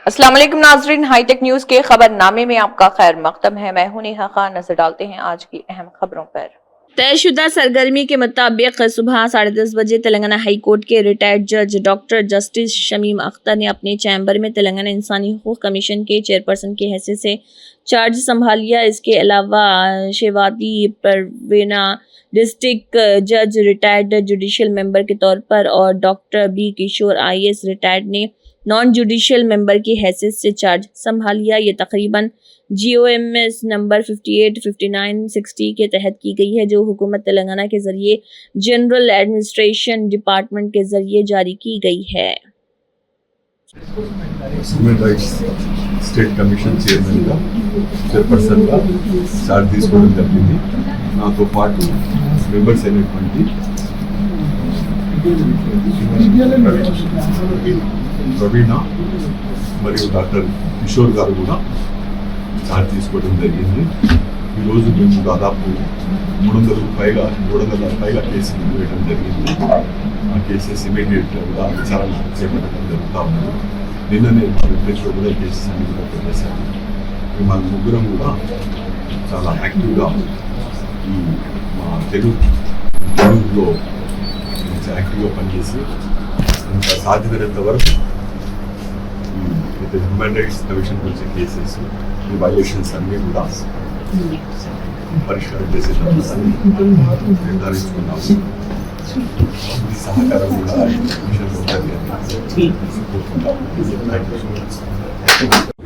अस्सलाम वालेकुम नाजरीन, हाईटेक न्यूज के खबरनामे में आपका खैर मकदम है। मैं हूं नेहा खान। नजर डालते हैं आज की अहम खबरों पर। तयशुदा सरगर्मी के मुताबिक सुबह 10:30 बजे तेलंगाना हाई कोर्ट के रिटायर्ड जज डॉक्टर जस्टिस शमीम अख्तर ने अपने चैम्बर में तेलंगाना इंसानी हकूक कमीशन के चेयरपर्सन की हैसियत से चार्ज संभाल लिया। इसके अलावा शेवादी परवीना डिस्ट्रिक्ट जज रिटायर्ड जुडिशियल मेंबर के तौर पर और डॉक्टर बी किशोर IAS रिटायर्ड ने नॉन जुडिशियल मेंबर की हैसियत से चार्ज संभाल लिया। ये तकरीबन GOMS नंबर 58, 59, 60 के तहत की गई है, जो हुकूमत तेलंगाना के जरिए जनरल एडमिनिस्ट्रेशन डिपार्टमेंट के जरिए जारी की गई है। హ్యూమన్ రైట్స్ స్టేట్ కమిషన్ చైర్మన్గా చైర్పర్సన్గా చార్జ్ తీసుకోవడం జరిగింది. నాతో పాటు మెంబర్స్ అయినటువంటి ప్రవీణ మరియు డాక్టర్ కిషోర్ గారు కూడా చార్జ్ తీసుకోవడం జరిగింది. ఈరోజు మేము దాదాపు 300 పైగా కేసులు వేయడం జరిగింది. ఆ కేసెస్ ఇమీడియట్గా విచారణ చేపట్టడం జరుగుతూ ఉన్నది. నిన్ననే మా రిప్లేస్లో కూడా ఈ కేసెస్ అన్ని కూడా పెట్టేశాము. మా ముగ్గురం కూడా చాలా యాక్టివ్గా ఈ మా తెలుగులో యాక్టివ్గా పనిచేసి ఇంకా సాధ్యమైనంత వరకు హ్యూమన్ రైట్స్ కమిషన్ గురించి కేసెస్ ఈ వైలేషన్స్ అన్నీ కూడా పరిష్కారం చేసేటప్పుడు నిర్ధారించుకున్నాము. సహకారం కూడా ఈ విషయంలో ఉంటుంది.